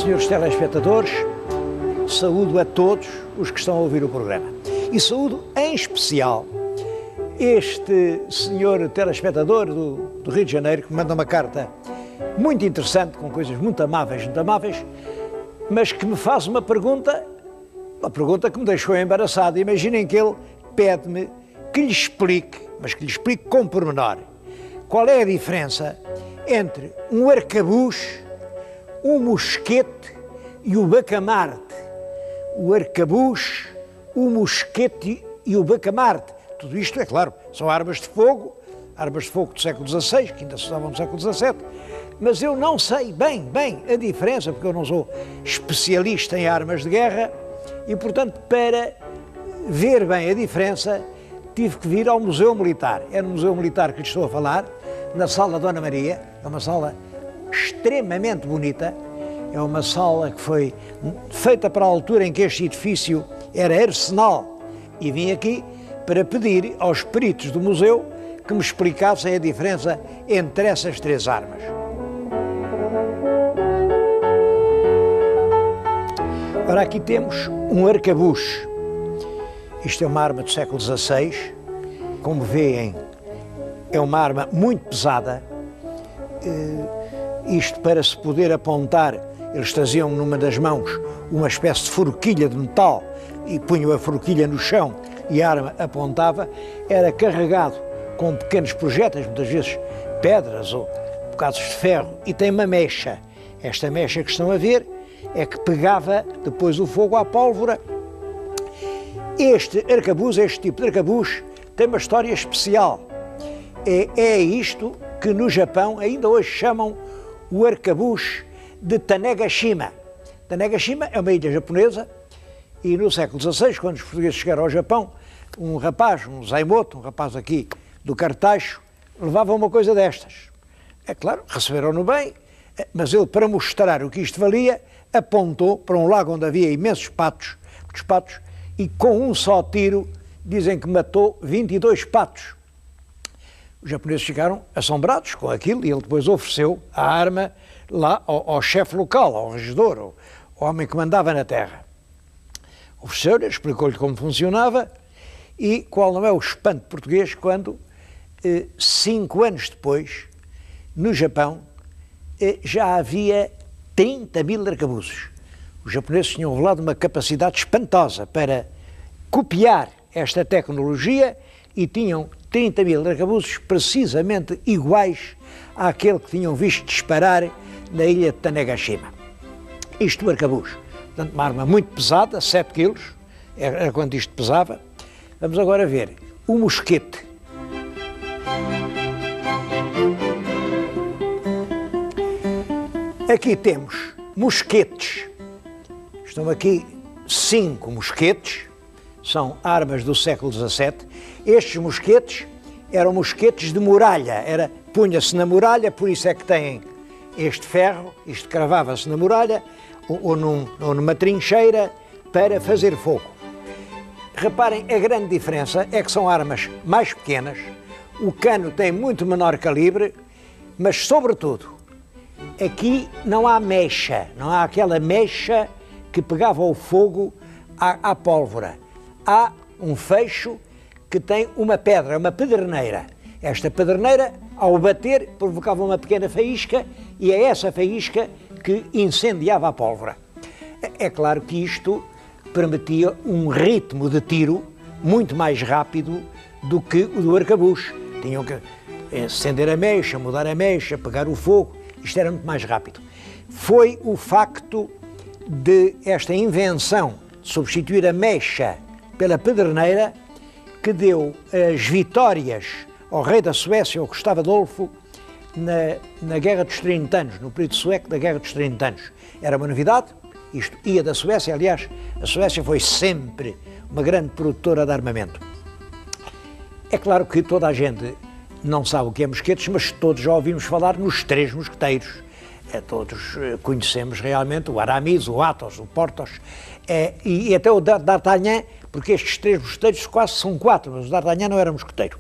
Senhores telespectadores, saúdo a todos os que estão a ouvir o programa e saúdo em especial este senhor telespectador do Rio de Janeiro que me manda uma carta muito interessante, com coisas muito amáveis, mas que me faz uma pergunta que me deixou embaraçado. Imaginem que ele pede-me que lhe explique, mas que lhe explique com pormenor, qual é a diferença entre um arcabuz, um mosquete e o bacamarte. O arcabuz, o mosquete e o bacamarte. Tudo isto, é claro, são armas de fogo do século XVI, que ainda se usavam no século XVII, mas eu não sei bem a diferença, porque eu não sou especialista em armas de guerra e, portanto, para ver bem a diferença, tive que vir ao Museu Militar. É no Museu Militar que lhe estou a falar, na Sala Dona Maria. É uma sala extremamente bonita, é uma sala que foi feita para a altura em que este edifício era arsenal, e vim aqui para pedir aos peritos do museu que me explicassem a diferença entre essas três armas. Ora, aqui temos um arcabuz. Isto é uma arma do século XVI, como veem, é uma arma muito pesada. Isto para se poder apontar, eles traziam numa das mãos uma espécie de forquilha de metal e punham a forquilha no chão e a arma apontava. Era carregado com pequenos projéteis, muitas vezes pedras ou bocados de ferro, e tem uma mecha. Esta mecha que estão a ver é que pegava depois o fogo à pólvora. Este tipo de arcabuz, tem uma história especial. É isto que no Japão ainda hoje chamam o arcabuz de Tanegashima. Tanegashima é uma ilha japonesa e no século XVI, quando os portugueses chegaram ao Japão, um rapaz, um zaimoto, um rapaz aqui do Cartacho, levava uma coisa destas. É claro, receberam-no bem, mas ele, para mostrar o que isto valia, apontou para um lago onde havia imensos patos, e com um só tiro dizem que matou 22 patos. Os japoneses ficaram assombrados com aquilo e ele depois ofereceu a arma lá ao chefe local, ao regedor, ao homem que mandava na terra. Ofereceu-lhe, explicou-lhe como funcionava e qual não é o espanto português quando, 5 anos depois, no Japão, já havia 30 mil arcabuzes. Os japoneses tinham revelado uma capacidade espantosa para copiar esta tecnologia e tinham 30 mil arcabuzes precisamente iguais àquele que tinham visto disparar na ilha de Tanegashima. Isto do arcabuz, portanto, uma arma muito pesada, 7 quilos, era quanto isto pesava. Vamos agora ver o mosquete. Aqui temos mosquetes. Estão aqui 5 mosquetes, são armas do século XVII. Estes mosquetes eram mosquetes de muralha, punha-se na muralha, por isso é que têm este ferro, isto cravava-se na muralha ou numa trincheira para fazer fogo. Reparem, a grande diferença é que são armas mais pequenas, o cano tem muito menor calibre, mas sobretudo, aqui não há mecha, não há aquela mecha que pegava o fogo à pólvora. Há um fecho que tem uma pedra, uma pederneira. Esta pederneira, ao bater, provocava uma pequena faísca e é essa faísca que incendiava a pólvora. É claro que isto permitia um ritmo de tiro muito mais rápido do que o do arcabuz. Tinham que acender a mecha, mudar a mecha, pegar o fogo, isto era muito mais rápido. Foi o facto de esta invenção de substituir a mecha pela pederneira que deu as vitórias ao rei da Suécia, ao Gustavo Adolfo, na Guerra dos 30 anos, no período sueco da Guerra dos 30 anos. Era uma novidade, isto ia da Suécia, aliás, a Suécia foi sempre uma grande produtora de armamento. É claro que toda a gente não sabe o que é mosquetes, mas todos já ouvimos falar nos 3 mosqueteiros. Todos conhecemos realmente o Aramis, o Athos, o Porthos e até o D'Artagnan, porque estes 3 mosqueteiros quase são 4, mas o D'Artagnan não era mosqueteiro.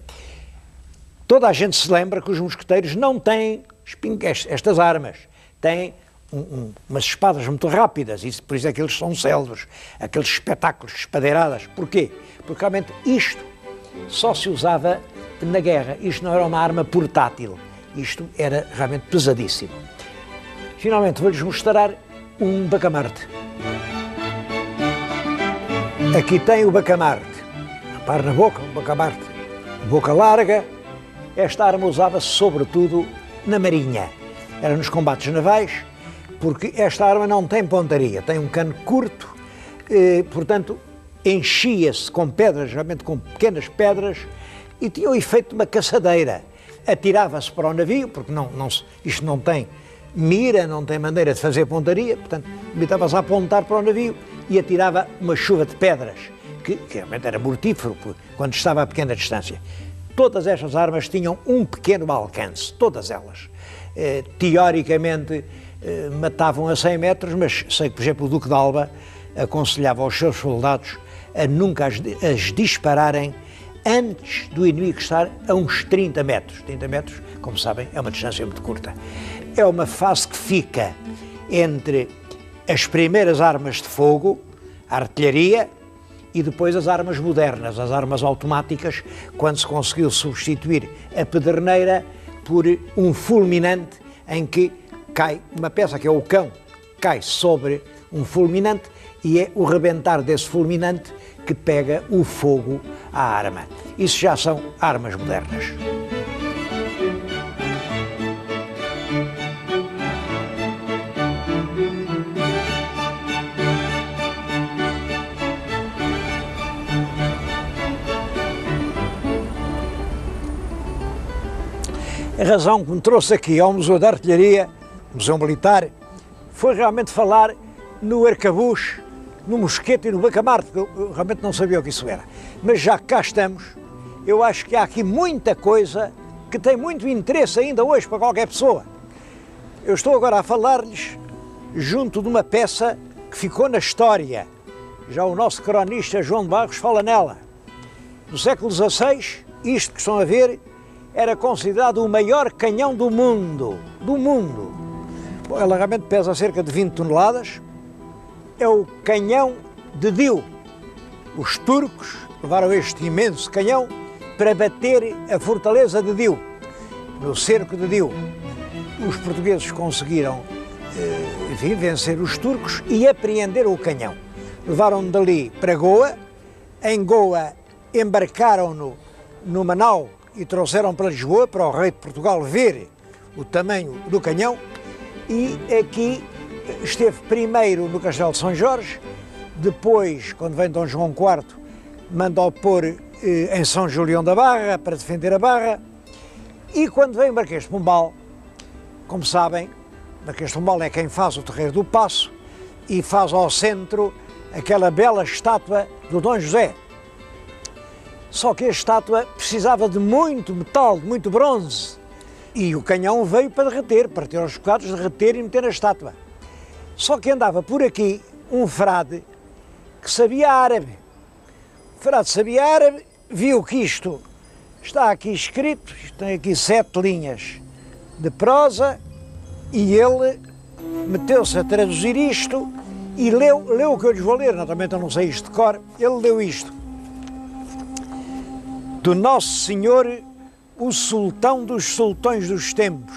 Toda a gente se lembra que os mosqueteiros não têm estas armas, têm umas espadas muito rápidas, e por isso é que eles são célebres, aqueles espetáculos de espadeiradas. Porquê? Porque realmente isto só se usava na guerra, isto não era uma arma portátil, isto era realmente pesadíssimo. Finalmente vou-lhes mostrar um bacamarte. Aqui tem o bacamarte, repare na boca, um bacamarte, boca larga. Esta arma usava-se sobretudo na marinha, era nos combates navais, porque esta arma não tem pontaria, tem um cano curto, portanto enchia-se com pedras, realmente com pequenas pedras, e tinha o efeito de uma caçadeira. Atirava-se para o navio, porque isto não tem mira, não tem maneira de fazer pontaria, portanto limitava-se a apontar para o navio e atirava uma chuva de pedras, que realmente era mortífero quando estava a pequena distância. Todas estas armas tinham um pequeno alcance, todas elas. Teoricamente matavam a 100 metros, mas sei que, por exemplo, o Duque de Alba aconselhava aos seus soldados a nunca as dispararem antes do inimigo estar a uns 30 metros. 30 metros, como sabem, é uma distância muito curta. É uma fase que fica entre as primeiras armas de fogo, a artilharia, e depois as armas modernas, as armas automáticas, quando se conseguiu substituir a pederneira por um fulminante em que cai uma peça, que é o cão, cai sobre um fulminante e é o rebentar desse fulminante que pega o fogo à arma. Isso já são armas modernas. A razão que me trouxe aqui ao Museu da Artilharia, Museu Militar, foi realmente falar no arcabuz, no mosquete e no bacamarte, que eu realmente não sabia o que isso era. Mas já que cá estamos, eu acho que há aqui muita coisa que tem muito interesse ainda hoje para qualquer pessoa. Eu estou agora a falar-lhes junto de uma peça que ficou na história. Já o nosso cronista João de Barros fala nela. No século XVI, isto que estão a ver era considerado o maior canhão do mundo. Bom, ela realmente pesa cerca de 20 toneladas. É o canhão de Diu. Os turcos levaram este imenso canhão para bater a fortaleza de Diu, no cerco de Diu. Os portugueses conseguiram, vencer os turcos e apreender o canhão. Levaram-no dali para Goa. Em Goa embarcaram-no numa nau e trouxeram para Lisboa, para o rei de Portugal ver o tamanho do canhão, e aqui esteve primeiro no Castelo de São Jorge, depois, quando vem Dom João IV, manda-o pôr em São Julião da Barra, para defender a Barra, e quando vem o Marquês de Pombal, como sabem, o Marquês de Pombal é quem faz o Terreiro do Paço e faz ao centro aquela bela estátua do Dom José. Só que a estátua precisava de muito metal, de muito bronze, e o canhão veio para derreter, para ter os bocados, derreter e meter na estátua. Só que andava por aqui um frade que sabia árabe. O frade sabia árabe, viu que isto está aqui escrito, tem aqui 7 linhas de prosa, e ele meteu-se a traduzir isto e leu o que eu lhes vou ler, naturalmente eu não sei isto de cor, ele leu isto. Do Nosso Senhor, o Sultão dos Sultões dos Tempos,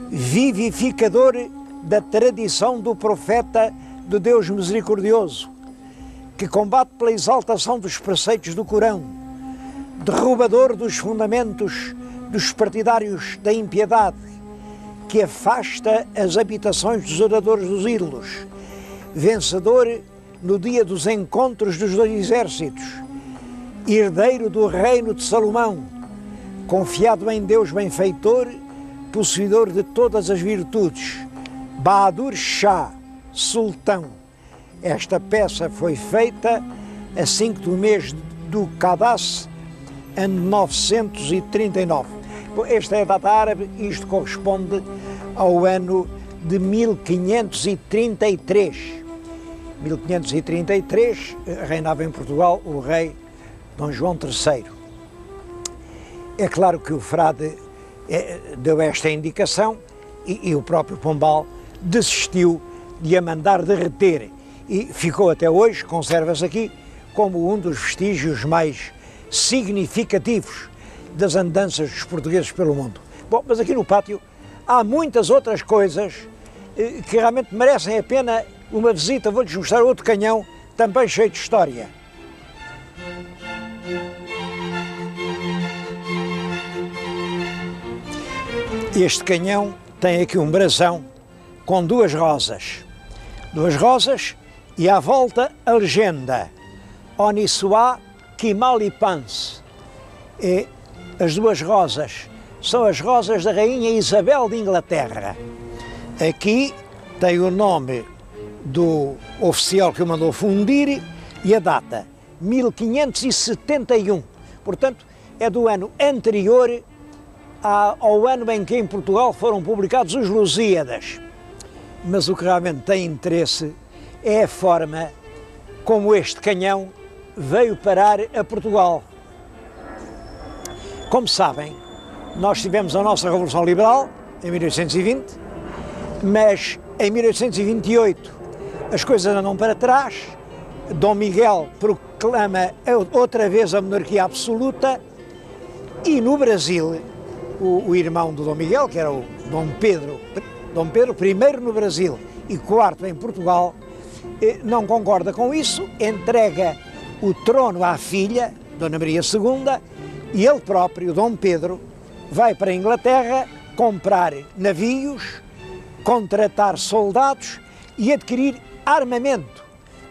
vivificador da tradição do profeta de Deus misericordioso, que combate pela exaltação dos preceitos do Corão, derrubador dos fundamentos dos partidários da impiedade, que afasta as habitações dos adoradores dos ídolos, vencedor no dia dos encontros dos 2 exércitos, herdeiro do reino de Salomão, confiado em Deus benfeitor, possuidor de todas as virtudes, Bahadur Shah, sultão. Esta peça foi feita a 5 do mês do Qadás, ano 939. Esta é a data árabe, isto corresponde ao ano de 1533. 1533 reinava em Portugal o rei Dom João III. É claro que o frade deu esta indicação e o próprio Pombal desistiu de a mandar derreter e ficou até hoje, conserva-se aqui, como um dos vestígios mais significativos das andanças dos portugueses pelo mundo. Bom, mas aqui no pátio há muitas outras coisas que realmente merecem a pena uma visita. Vou-lhes mostrar outro canhão, também cheio de história. Este canhão tem aqui um brasão com duas rosas e à volta a legenda Onissoa Kimalipans. E as duas rosas são as rosas da Rainha Isabel de Inglaterra. Aqui tem o nome do oficial que o mandou fundir e a data, 1571. Portanto, é do ano anterior ao ano em que em Portugal foram publicados os Lusíadas. Mas o que realmente tem interesse é a forma como este canhão veio parar a Portugal. Como sabem, nós tivemos a nossa Revolução Liberal em 1820, mas em 1828 as coisas andam para trás, Dom Miguel proclama outra vez a monarquia absoluta e no Brasil, o irmão do Dom Miguel, que era o Dom Pedro I no Brasil e IV em Portugal, não concorda com isso, entrega o trono à filha, Dona Maria II, e ele próprio, Dom Pedro, vai para a Inglaterra comprar navios, contratar soldados e adquirir armamento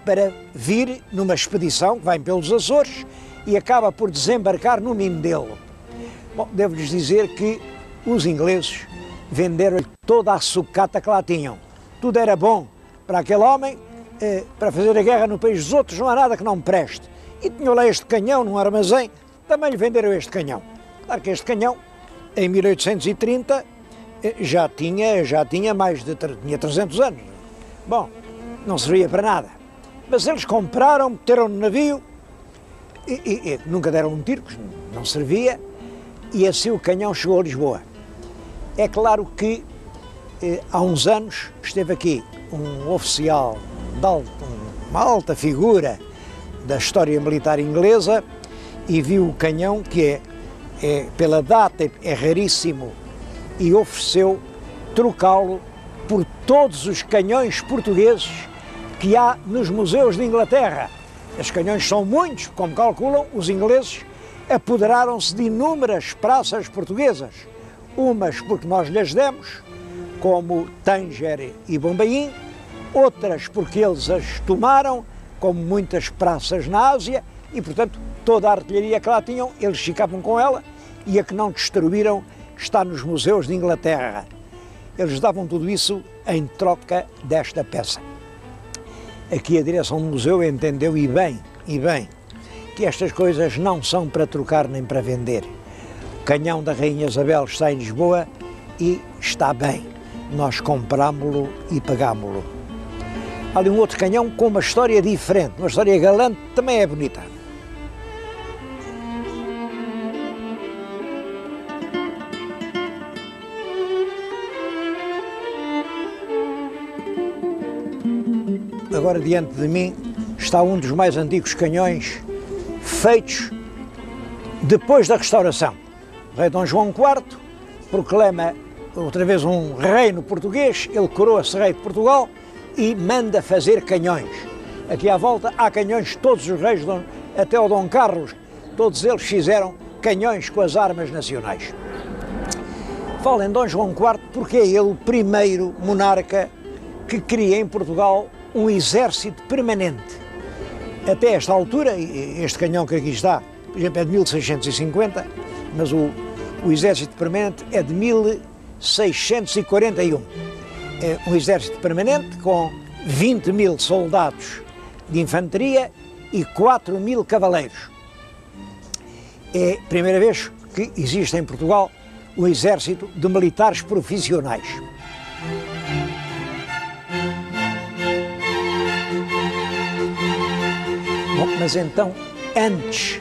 para vir numa expedição que vai pelos Açores e acaba por desembarcar no Mindelo. Bom, devo-lhes dizer que os ingleses venderam-lhe toda a sucata que lá tinham. Tudo era bom para aquele homem, para fazer a guerra no país dos outros, não há nada que não preste. E tinham lá este canhão num armazém, também lhe venderam este canhão. Claro que este canhão, em 1830, já tinha mais de tinha 300 anos. Bom, não servia para nada. Mas eles compraram, meteram no navio e nunca deram um tiro, porque não servia, e assim o canhão chegou a Lisboa. É claro que há uns anos esteve aqui um oficial uma alta figura da história militar inglesa e viu o canhão, que pela data é raríssimo, e ofereceu trocá-lo por todos os canhões portugueses que há nos museus de Inglaterra. Os canhões são muitos, como calculam, os ingleses apoderaram-se de inúmeras praças portuguesas, umas porque nós lhes demos, como Tanger e Bombaim, outras porque eles as tomaram, como muitas praças na Ásia, e portanto toda a artilharia que lá tinham, eles ficavam com ela, e a que não destruíram está nos museus de Inglaterra. Eles davam tudo isso em troca desta peça. Aqui a direção do museu entendeu, e bem, que estas coisas não são para trocar nem para vender. O canhão da Rainha Isabel está em Lisboa e está bem. Nós comprámo-lo e pagámo-lo. Há ali um outro canhão com uma história diferente, uma história galante, também é bonita. Agora diante de mim está um dos mais antigos canhões feitos depois da restauração. O rei Dom João IV proclama outra vez um reino português, ele coroa-se rei de Portugal e manda fazer canhões. Aqui à volta há canhões, todos os reis, até o Dom Carlos, todos eles fizeram canhões com as armas nacionais. Falo em Dom João IV porque é ele o primeiro monarca que cria em Portugal um exército permanente. Até esta altura, este canhão que aqui está, por exemplo, é de 1650, mas o exército permanente é de 1641. É um exército permanente com 20.000 soldados de infantaria e 4.000 cavaleiros. É a primeira vez que existe em Portugal um exército de militares profissionais. Bom, mas então, antes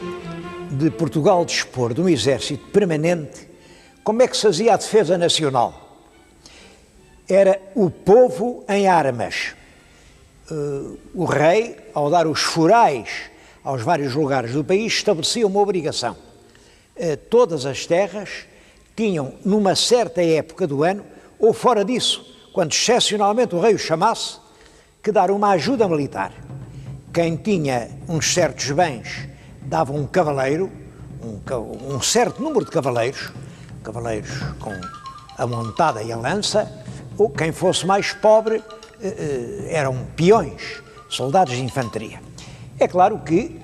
de Portugal dispor de um exército permanente, como é que se fazia a defesa nacional? era o povo em armas. O rei, ao dar os forais aos vários lugares do país, estabelecia uma obrigação. Todas as terras tinham, numa certa época do ano, ou fora disso, quando excepcionalmente o rei o chamasse, que dar uma ajuda militar. Quem tinha uns certos bens dava um cavaleiro, um certo número de cavaleiros com a montada e a lança, ou quem fosse mais pobre eram peões, soldados de infantaria. É claro que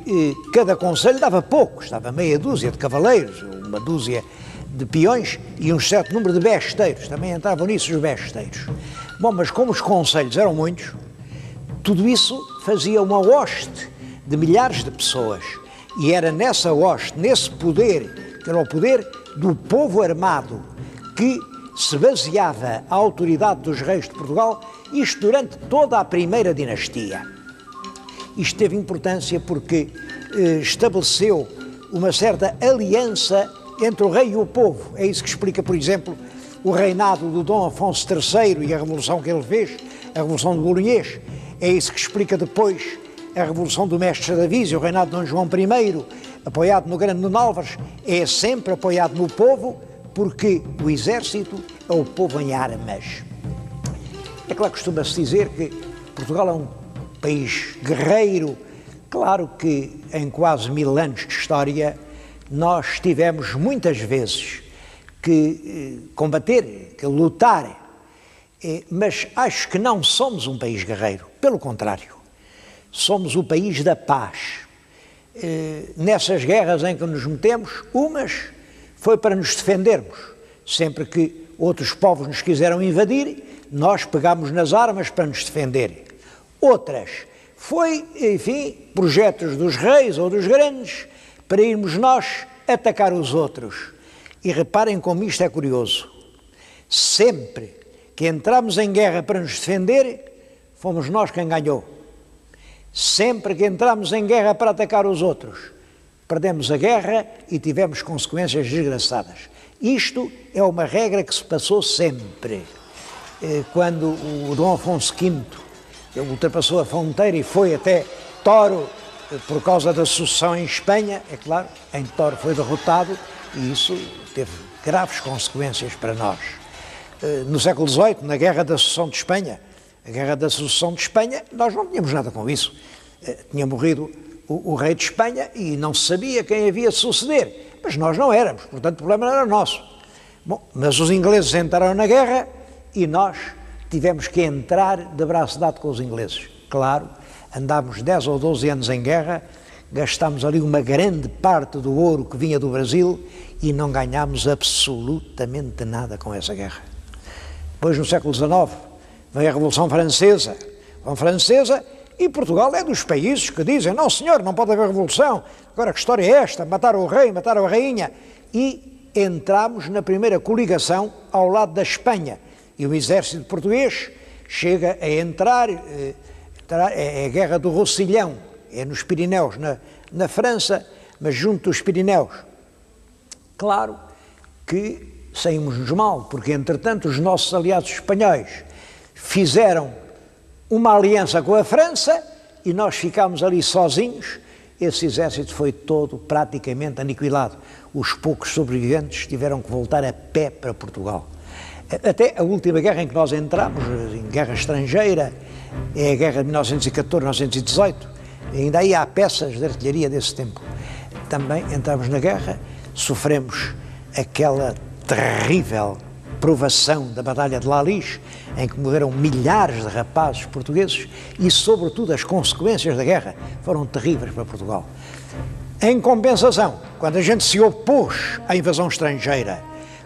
cada concelho dava poucos, dava meia dúzia de cavaleiros, uma dúzia de peões e um certo número de besteiros, também entravam nisso os besteiros. Bom, mas como os concelhos eram muitos, tudo isso fazia uma hoste de milhares de pessoas, e era nessa hoste, nesse poder, que era o poder do povo armado, que se baseava a autoridade dos reis de Portugal, isto durante toda a primeira dinastia. Isto teve importância porque estabeleceu uma certa aliança entre o rei e o povo. É isso que explica, por exemplo, o reinado do Dom Afonso III e a revolução que ele fez, a Revolução de Bolonhês. É isso que explica depois a Revolução do Mestre Davi, o reinado de Dom João I, apoiado no grande Nuno Álvares. É sempre apoiado no povo, porque o exército é o povo em armas. É claro que costuma-se dizer que Portugal é um país guerreiro. Claro que em quase 1000 anos de história nós tivemos muitas vezes que combater, que lutar, mas acho que não somos um país guerreiro, pelo contrário, somos o país da paz. Nessas guerras em que nos metemos, umas foi para nos defendermos, sempre que outros povos nos quiseram invadir, nós pegámos nas armas para nos defender. Outras foi, enfim, projetos dos reis ou dos grandes para irmos nós atacar os outros. E reparem como isto é curioso. Sempre que entramos em guerra para nos defender, fomos nós quem ganhou. Sempre que entramos em guerra para atacar os outros, perdemos a guerra e tivemos consequências desgraçadas. Isto é uma regra que se passou sempre. Quando o Dom Afonso V ultrapassou a fronteira e foi até Toro por causa da sucessão em Espanha, é claro, em Toro foi derrotado e isso teve graves consequências para nós. No século XVIII, na Guerra da Sucessão de Espanha, a Guerra da Sucessão de Espanha, nós não tínhamos nada com isso. Tinha morrido o rei de Espanha e não se sabia quem havia de suceder, mas nós não éramos, portanto o problema não era nosso. Bom, mas os ingleses entraram na guerra e nós tivemos que entrar de braço dado com os ingleses. Claro, andámos 10 ou 12 anos em guerra, gastámos ali uma grande parte do ouro que vinha do Brasil e não ganhámos absolutamente nada com essa guerra. Depois, no século XIX, veio a Revolução Francesa. E Portugal é dos países que dizem, não senhor, não pode haver revolução, agora que história é esta? Mataram o rei, mataram a rainha. E entramos na primeira coligação ao lado da Espanha. E o exército português chega a entrar, é a Guerra do Roussillon, é nos Pirineus, na França, mas junto dos Pirineus. Claro que saímos-nos mal, porque entretanto os nossos aliados espanhóis fizeram uma aliança com a França e nós ficámos ali sozinhos. Esse exército foi todo praticamente aniquilado. Os poucos sobreviventes tiveram que voltar a pé para Portugal. Até a última guerra em que nós entramos, em guerra estrangeira, é a guerra de 1914-1918, ainda aí há peças de artilharia desse tempo. Também entramos na guerra, sofremos aquela terrível provação da Batalha de Lalis, em que morreram milhares de rapazes portugueses e, sobretudo, as consequências da guerra foram terríveis para Portugal. Em compensação, quando a gente se opôs à invasão estrangeira,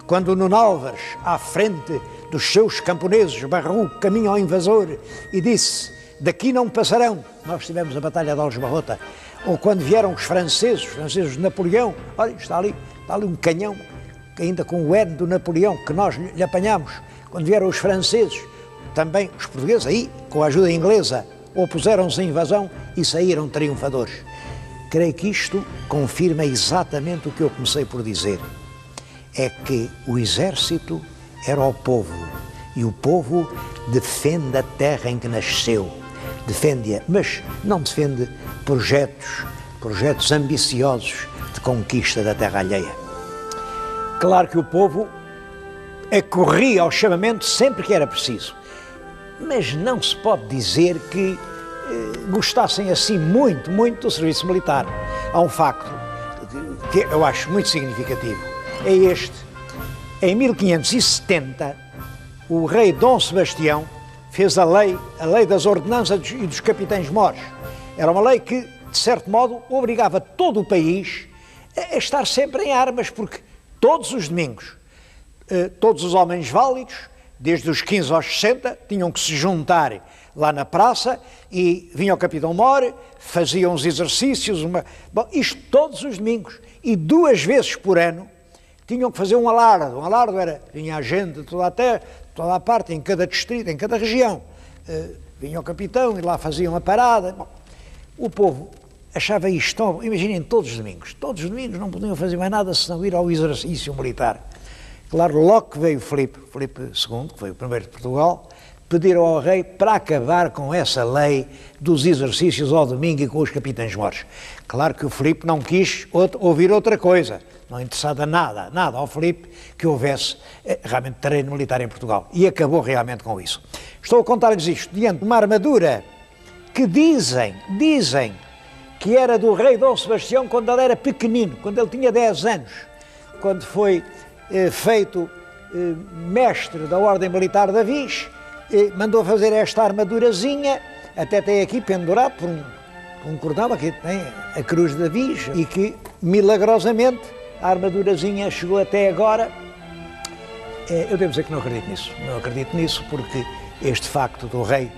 quando o Nuno Álvares, à frente dos seus camponeses, barrou o caminho ao invasor e disse, daqui não passarão, nós tivemos a Batalha de Aljubarrota, ou quando vieram os franceses de Napoleão, olha, está ali um canhão, ainda com o N do Napoleão, que nós lhe apanhamos, quando vieram os franceses, também os portugueses, aí, com a ajuda inglesa, opuseram-se à invasão e saíram triunfadores. Creio que isto confirma exatamente o que eu comecei por dizer. É que o exército era o povo E o povo defende a terra em que nasceu, defende-a, mas não defende projetos ambiciosos de conquista da terra alheia. Claro que o povo acorria ao chamamento sempre que era preciso, mas não se pode dizer que gostassem assim muito do serviço militar. Há um facto que eu acho muito significativo, é este. Em 1570, o rei Dom Sebastião fez a lei das ordenanças e dos capitães-mores. Era uma lei que, de certo modo, obrigava todo o país a estar sempre em armas, porque todos os domingos, todos os homens válidos, desde os 15 aos 60, tinham que se juntar lá na praça e vinha o capitão-mor, faziam os exercícios, isto todos os domingos, e 2 vezes por ano tinham que fazer um alarde. Um alarde era, vinha a gente de toda a terra, toda a parte, em cada distrito, em cada região. Vinha o capitão e lá faziam a parada. Bom, o povo achava isto, imaginem, todos os domingos não podiam fazer mais nada senão ir ao exercício militar. Claro, logo que veio Filipe II, que foi o primeiro de Portugal, pediram ao rei para acabar com essa lei dos exercícios ao domingo e com os capitães-mores. Claro que o Filipe não quis ouvir outra coisa, não interessava nada ao Filipe que houvesse realmente terreno militar em Portugal. E acabou realmente com isso. Estou a contar-lhes isto diante de uma armadura que dizem que era do rei Dom Sebastião quando ele era pequenino, quando ele tinha 10 anos, quando foi feito mestre da Ordem Militar da Viz, mandou fazer esta armadurazinha, até tem aqui pendurado por um cordão, aqui tem a cruz da Viz, e que milagrosamente a armadurazinha chegou até agora. Eu devo dizer que não acredito nisso, porque este facto do rei,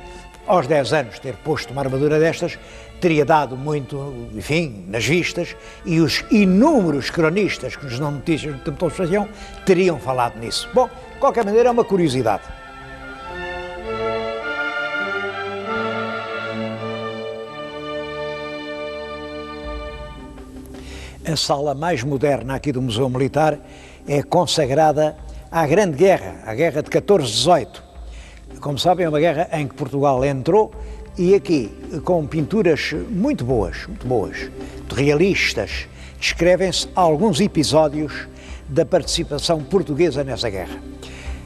aos 10 anos, ter posto uma armadura destas, teria dado muito, enfim, nas vistas, e os inúmeros cronistas que nos dão notícias do tempo todos faziam, teriam falado nisso. Bom, de qualquer maneira é uma curiosidade. A sala mais moderna aqui do Museu Militar é consagrada à Grande Guerra, à Guerra de 14-18. Como sabem, é uma guerra em que Portugal entrou, e aqui, com pinturas muito boas, muito realistas, descrevem-se alguns episódios da participação portuguesa nessa guerra.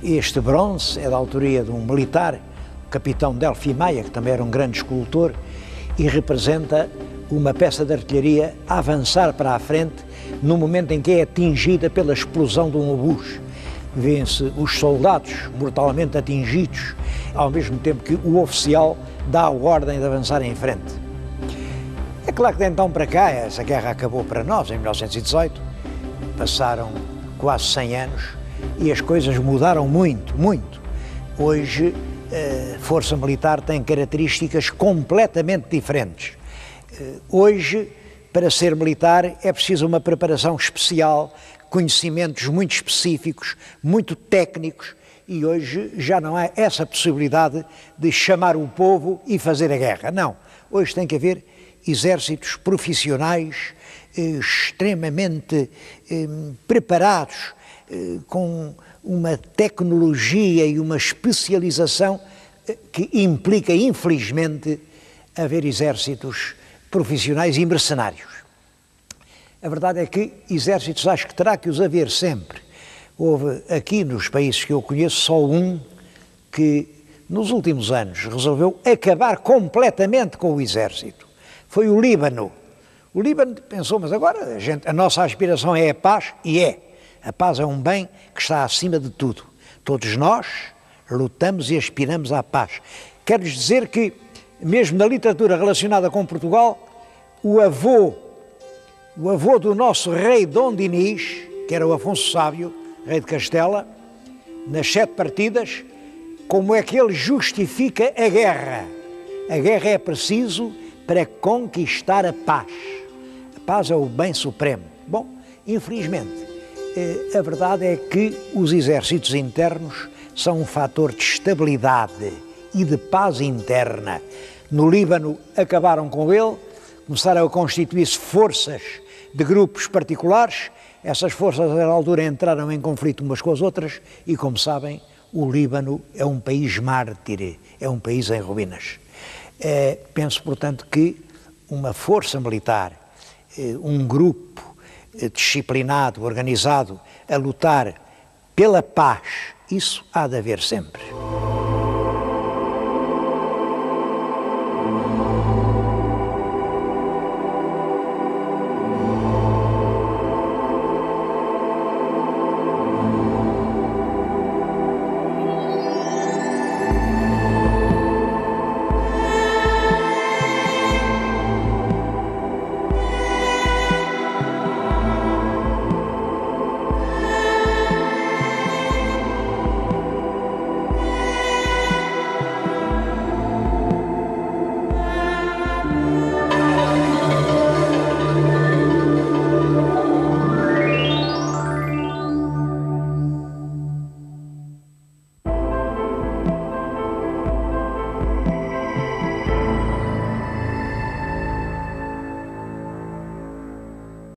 Este bronze é da autoria de um militar, o capitão Delfim Maia, que também era um grande escultor, e representa uma peça de artilharia a avançar para a frente no momento em que é atingida pela explosão de um obus. Vêem-se os soldados mortalmente atingidos, ao mesmo tempo que o oficial dá a ordem de avançar em frente. É claro que de então para cá, essa guerra acabou para nós em 1918, passaram quase 100 anos e as coisas mudaram muito. Hoje, a força militar tem características completamente diferentes. Hoje, para ser militar, é preciso uma preparação especial, conhecimentos muito específicos, muito técnicos, e hoje já não há essa possibilidade de chamar o povo e fazer a guerra. Não, hoje tem que haver exércitos profissionais extremamente preparados, com uma tecnologia e uma especialização que implica, infelizmente, haver exércitos profissionais e mercenários. A verdade é que exércitos acho que terá que os haver sempre. Houve aqui nos países que eu conheço só um que nos últimos anos resolveu acabar completamente com o exército. Foi o Líbano. O Líbano pensou, mas agora a nossa aspiração é a paz, e é. A paz é um bem que está acima de tudo. Todos nós lutamos e aspiramos à paz. Quero-lhes dizer que, mesmo na literatura relacionada com Portugal, o avô do nosso rei Dom Dinis, que era o Afonso Sábio, rei de Castela, nas 7 partidas, como é que ele justifica a guerra? A guerra é preciso para conquistar a paz. A paz é o bem supremo. Bom, infelizmente, a verdade é que os exércitos internos são um fator de estabilidade e de paz interna. No Líbano acabaram com ele, começaram a constituir-se forças de grupos particulares. Essas forças, na altura, entraram em conflito umas com as outras e, como sabem, o Líbano é um país mártir, é um país em ruínas. Penso, portanto, que uma força militar, um grupo disciplinado, organizado, a lutar pela paz, isso há de haver sempre.